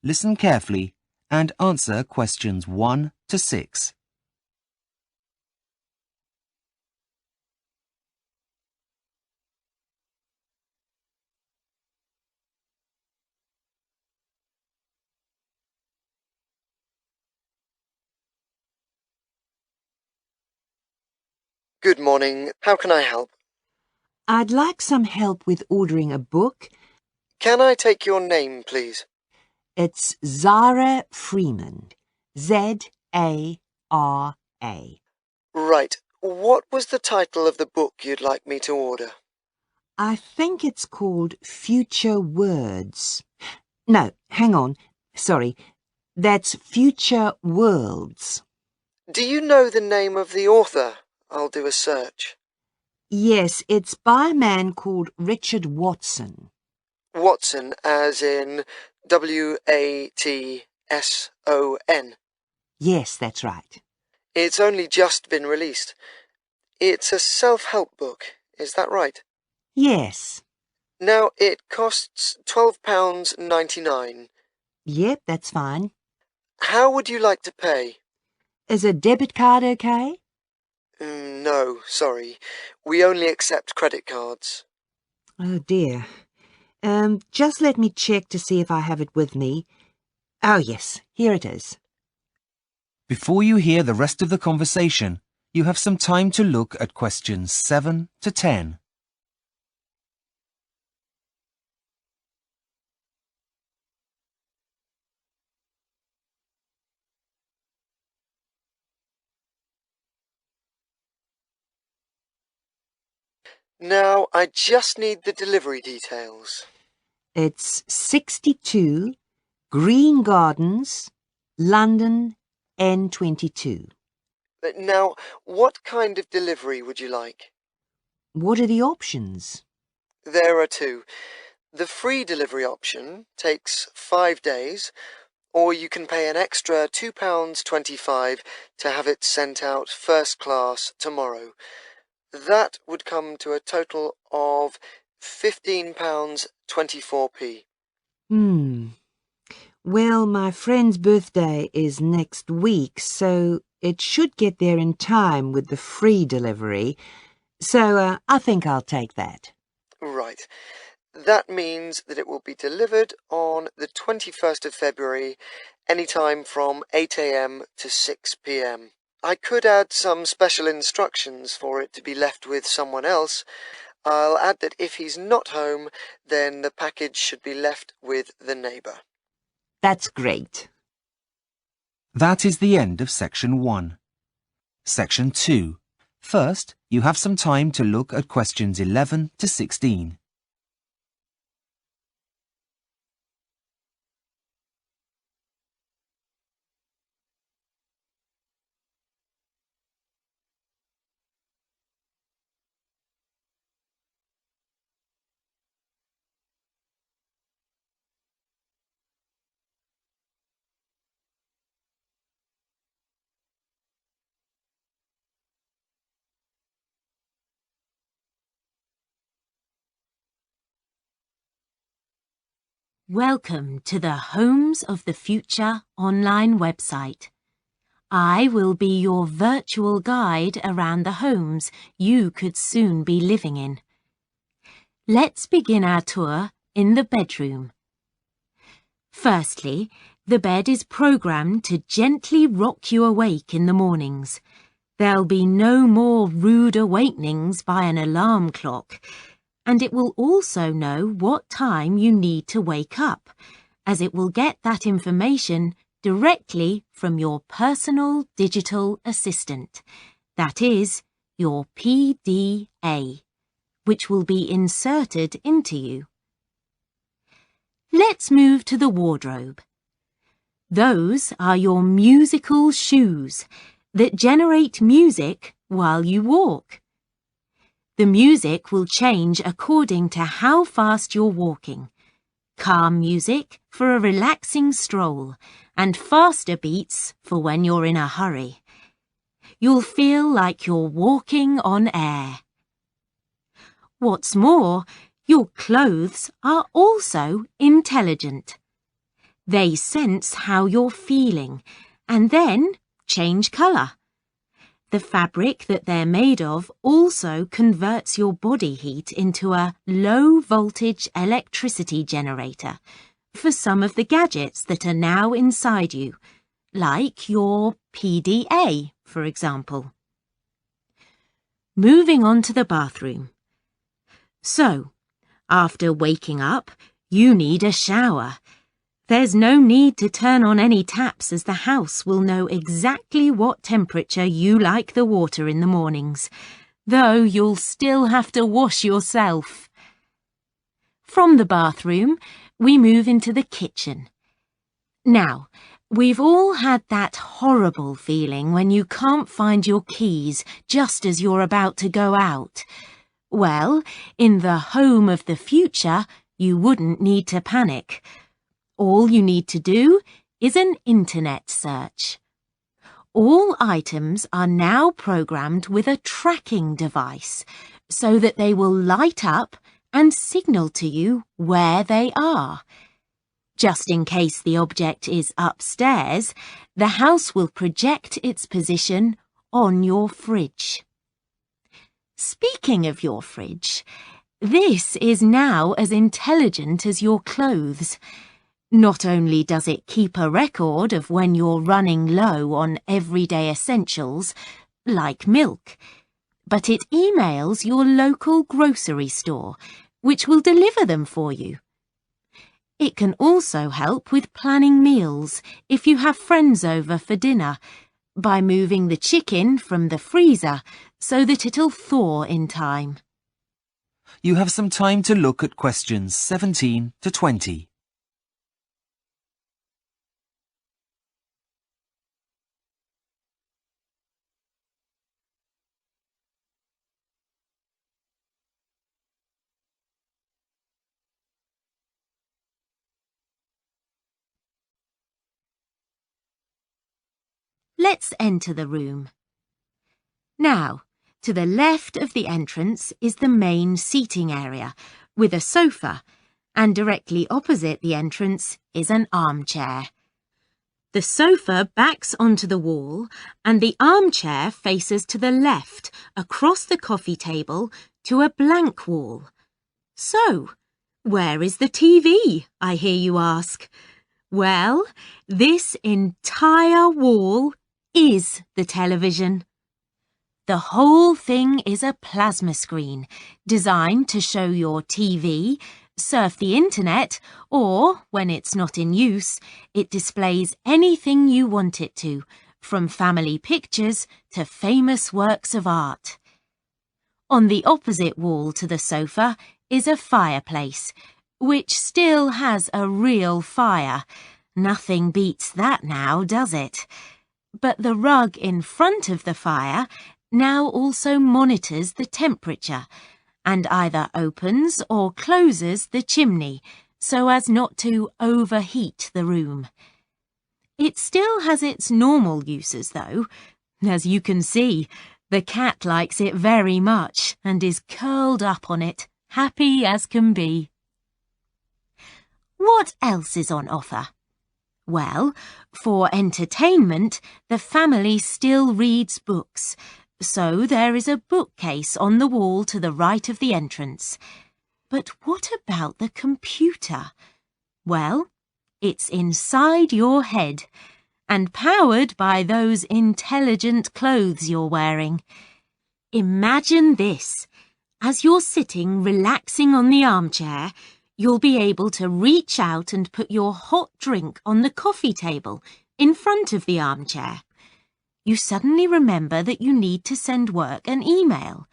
listen carefully and answer questions 1 to 6. Good morning. How can I help? I'd like some help with ordering a book. Can I take your name, please? It's ZARA Freeman. Z-A-R-A. Right. What was the title of the book you'd like me to order? I think it's called Future Words. No, hang on. Sorry. That's Future Worlds. Do you know the name of the author? I'll do a search. Yes, it's by a man called Richard Watson. Watson, as in W-A-T-S-O-N. Yes, that's right. It's only just been released. It's a self-help book, is that right? Yes. Now, it costs £12.99. Yep, that's fine. How would you like to pay? Is a debit card okay? No, sorry. We only accept credit cards. Oh dear. Just let me check to see if I have it with me. Oh yes, here it is. Before you hear the rest of the conversation, you have some time to look at questions 7 to 10. Now, I just need the delivery details. It's 62 Green Gardens, London, N22. Now, what kind of delivery would you like? What are the options? There are two. The free delivery option takes 5 days, or you can pay an extra £2.25 to have it sent out first class tomorrow. That would come to a total of £15.24p. Well, my friend's birthday is next week, so it should get there in time with the free delivery. So I think I'll take that. Right. That means that it will be delivered on the 21st of February, any time from 8 a.m. to 6 p.m. I could add some special instructions for it to be left with someone else. I'll add that if he's not home, then the package should be left with the neighbour. That's great. That is the end of Section 1. Section 2. First, you have some time to look at questions 11 to 16. Welcome to the Homes of the Future online website. I will be your virtual guide around the homes you could soon be living in. Let's begin our tour in the bedroom. Firstly, the bed is programmed to gently rock you awake in the mornings. There'll be no more rude awakenings by an alarm clock. And it will also know what time you need to wake up, as it will get that information directly from your personal digital assistant, that is, your PDA, which will be inserted into you. Let's move to the wardrobe. Those are your musical shoes that generate music while you walk. The music will change according to how fast you're walking. Calm music for a relaxing stroll and faster beats for when you're in a hurry. You'll feel like you're walking on air. What's more, your clothes are also intelligent. They sense how you're feeling and then change colour. The fabric that they're made of also converts your body heat into a low-voltage electricity generator for some of the gadgets that are now inside you, like your PDA, for example. Moving on to the bathroom. So, after waking up, you need a shower. There's no need to turn on any taps as the house will know exactly what temperature you like the water in the mornings, though you'll still have to wash yourself. From the bathroom, we move into the kitchen. Now, we've all had that horrible feeling when you can't find your keys just as you're about to go out. Well, in the home of the future, you wouldn't need to panic. All you need to do is an internet search. All items are now programmed with a tracking device so that they will light up and signal to you where they are. Just in case the object is upstairs, the house will project its position on your fridge. Speaking of your fridge, this is now as intelligent as your clothes. Not only does it keep a record of when you're running low on everyday essentials, like milk, but it emails your local grocery store, which will deliver them for you. It can also help with planning meals if you have friends over for dinner, by moving the chicken from the freezer so that it'll thaw in time. You have some time to look at questions 17 to 20. Let's enter the room. Now, to the left of the entrance is the main seating area, with a sofa, and directly opposite the entrance is an armchair. The sofa backs onto the wall, and the armchair faces to the left, across the coffee table, to a blank wall. So, where is the TV, I hear you ask? Well, this entire wall is the television. The whole thing is a plasma screen designed to show your TV, surf the internet, or, when it's not in use, it displays anything you want it to, from family pictures to famous works of art. On the opposite wall to the sofa is a fireplace, which still has a real fire. Nothing beats that now, does it? But the rug in front of the fire now also monitors the temperature and either opens or closes the chimney so as not to overheat the room. It still has its normal uses though. As you can see, the cat likes it very much and is curled up on it, happy as can be. What else is on offer? Well, for entertainment, the family still reads books, so there is a bookcase on the wall to the right of the entrance. But what about the computer? Well, it's inside your head and powered by those intelligent clothes you're wearing. Imagine this. As you're sitting relaxing on the armchair, you'll be able to reach out and put your hot drink on the coffee table in front of the armchair. You suddenly remember that you need to send work an email.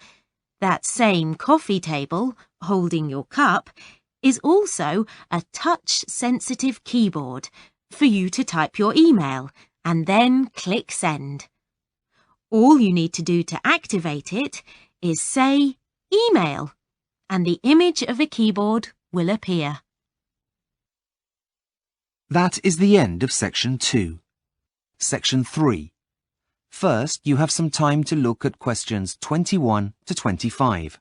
That same coffee table, holding your cup, is also a touch-sensitive keyboard for you to type your email and then click send. All you need to do to activate it is say email, and the image of a keyboard will appear. That is the end of Section 2. Section 3. First, you have some time to look at questions 21 to 25.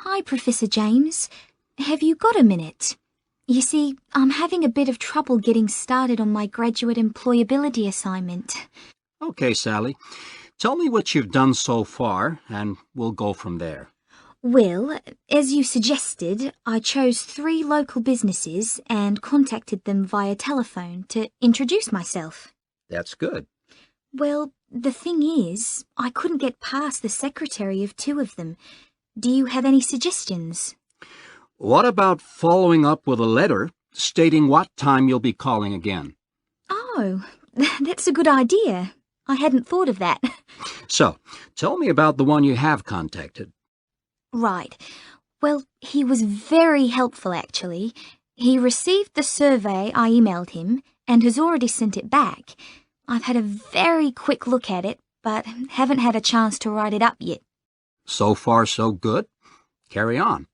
Hi, Professor James. Have you got a minute? You see, I'm having a bit of trouble getting started on my graduate employability assignment. Okay, Sally. Tell me what you've done so far, and we'll go from there. Well, as you suggested, I chose 3 local businesses and contacted them via telephone to introduce myself. That's good. Well, the thing is, I couldn't get past the secretary of 2 of them. Do you have any suggestions? What about following up with a letter stating what time you'll be calling again? Oh, that's a good idea. I hadn't thought of that. So, tell me about the one you have contacted. Right. Well, he was very helpful, actually. He received the survey I emailed him and has already sent it back. I've had a very quick look at it, but haven't had a chance to write it up yet. So far, so good. Carry on.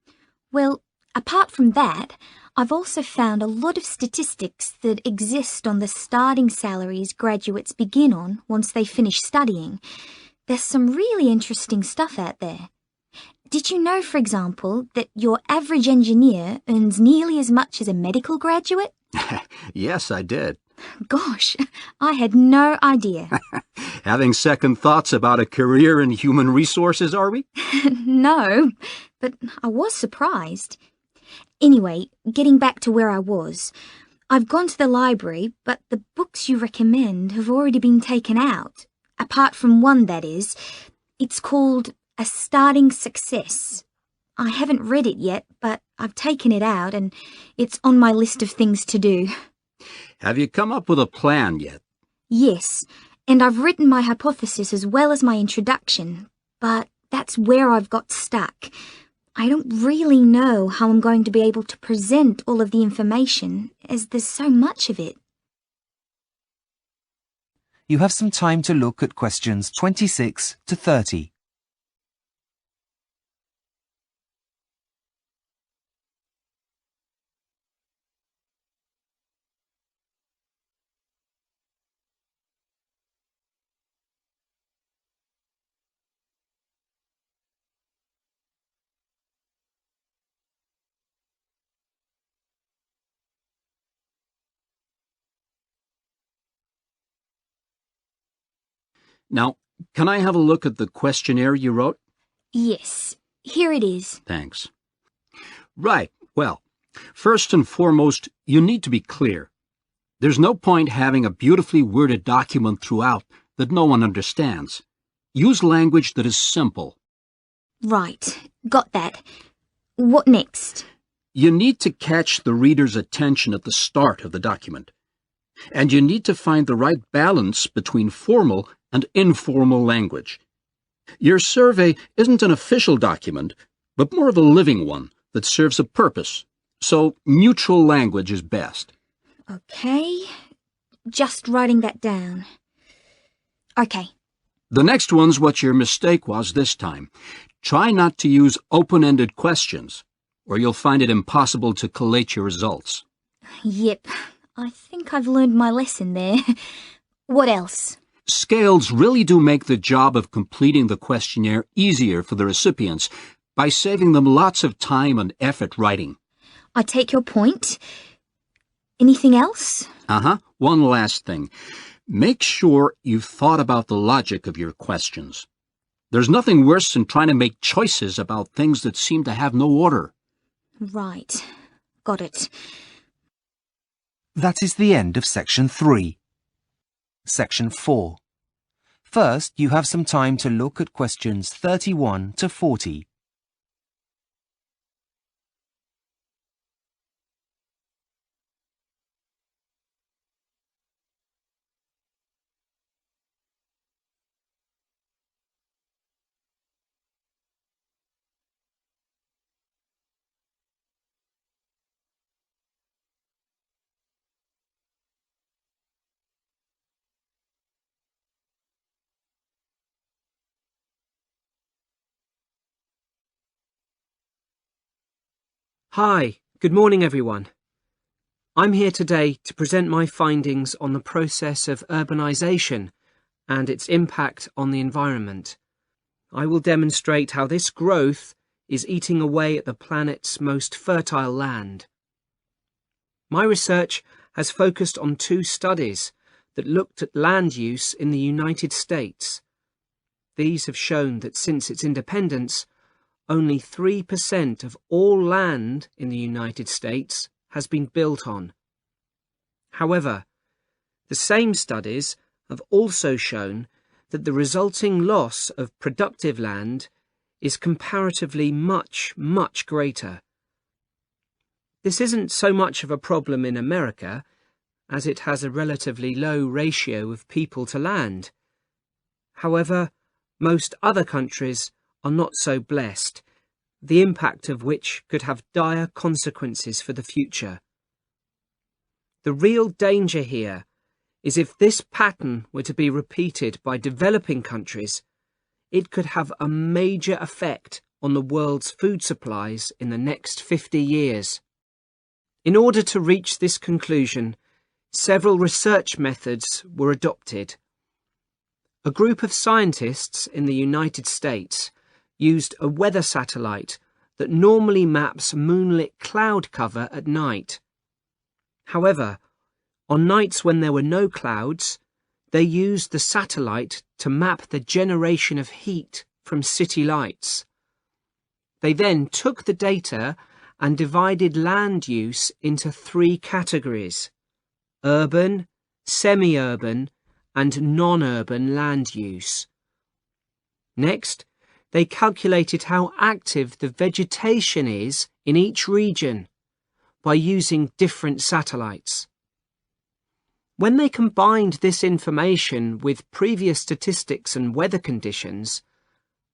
Well, apart from that, I've also found a lot of statistics that exist on the starting salaries graduates begin on once they finish studying. There's some really interesting stuff out there. Did you know, for example, that your average engineer earns nearly as much as a medical graduate? Yes, I did. Gosh, I had no idea. Having second thoughts about a career in human resources, are we? No, but I was surprised. Anyway, getting back to where I was, I've gone to the library, but the books you recommend have already been taken out. Apart from one, that is. It's called A Starting Success. I haven't read it yet, but I've taken it out and it's on my list of things to do. Have you come up with a plan yet? Yes, and I've written my hypothesis as well as my introduction, but that's where I've got stuck. I don't really know how I'm going to be able to present all of the information, as there's so much of it. You have some time to look at questions 26 to 30. Now, can I have a look at the questionnaire you wrote? Yes, here it is. Thanks. Right. Well, first and foremost, you need to be clear. There's no point having a beautifully worded document throughout that no one understands. Use language that is simple. Right, got that. What next? You need to catch the reader's attention at the start of the document. And you need to find the right balance between formal and informal language. Your survey isn't an official document, but more of a living one that serves a purpose, so neutral language is best. Okay, just writing that down. Okay. The next one's what your mistake was this time. Try not to use open-ended questions, or you'll find it impossible to collate your results. Yep, I think I've learned my lesson there. What else? Scales really do make the job of completing the questionnaire easier for the recipients by saving them lots of time and effort writing. I take your point. Anything else? One last thing. Make sure you've thought about the logic of your questions. There's nothing worse than trying to make choices about things that seem to have no order. Right. Got it. That is the end of Section 3. Section 4. First, you have some time to look at questions 31 to 40. Hi, good morning everyone. I'm here today to present my findings on the process of urbanisation and its impact on the environment. I will demonstrate how this growth is eating away at the planet's most fertile land. My research has focused on 2 studies that looked at land use in the United States. These have shown that since its independence, only 3% of all land in the United States has been built on. However, the same studies have also shown that the resulting loss of productive land is comparatively much, much greater. This isn't so much of a problem in America, as it has a relatively low ratio of people to land. However, most other countries are not so blessed, the impact of which could have dire consequences for the future. The real danger here is if this pattern were to be repeated by developing countries, it could have a major effect on the world's food supplies in the next 50 years. In order to reach this conclusion, several research methods were adopted. A group of scientists in the United States used a weather satellite that normally maps moonlit cloud cover at night. However, on nights when there were no clouds, they used the satellite to map the generation of heat from city lights. They then took the data and divided land use into 3 categories: urban, semi-urban, and non-urban land use. Next, they calculated how active the vegetation is in each region by using different satellites. When they combined this information with previous statistics and weather conditions,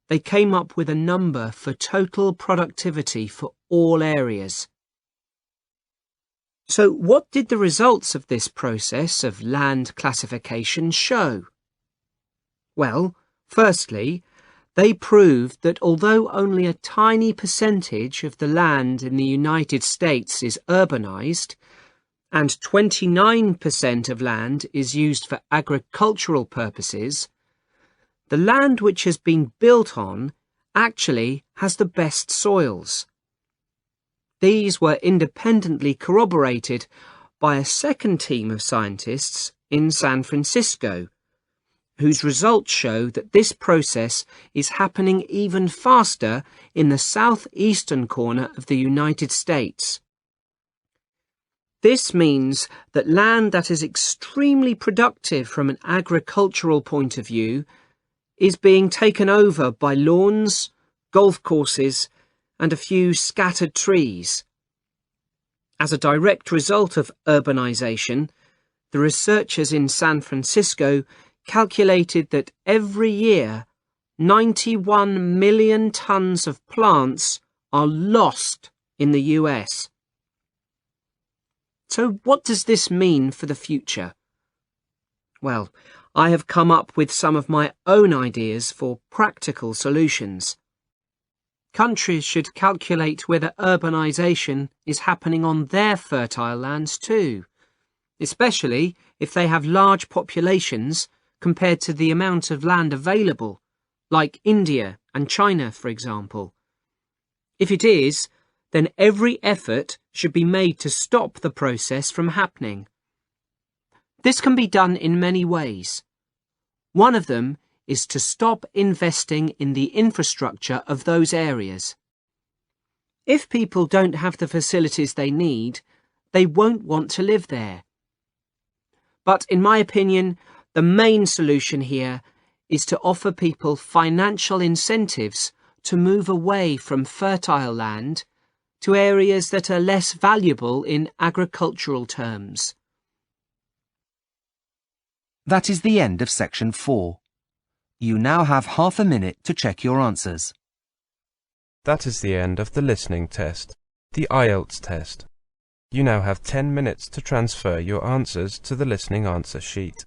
they came up with a number for total productivity for all areas. So what did the results of this process of land classification show? Well, firstly, they proved that although only a tiny percentage of the land in the United States is urbanized, and 29% of land is used for agricultural purposes, the land which has been built on actually has the best soils. These were independently corroborated by a second team of scientists in San Francisco, whose results show that this process is happening even faster in the southeastern corner of the United States. This means that land that is extremely productive from an agricultural point of view is being taken over by lawns, golf courses, and a few scattered trees. As a direct result of urbanization, the researchers in San Francisco calculated that every year 91 million tons of plants are lost in the US. So what does this mean for the future? Well, I have come up with some of my own ideas for practical solutions. Countries should calculate whether urbanization is happening on their fertile lands too, especially if they have large populations compared to the amount of land available, like India and China, for example. If it is, then every effort should be made to stop the process from happening. This can be done in many ways. One of them is to stop investing in the infrastructure of those areas. If people don't have the facilities they need, they won't want to live there. But in my opinion, the main solution here is to offer people financial incentives to move away from fertile land to areas that are less valuable in agricultural terms. That is the end of section 4. You now have half a minute to check your answers. That is the end of the listening test, the IELTS test. You now have 10 minutes to transfer your answers to the listening answer sheet.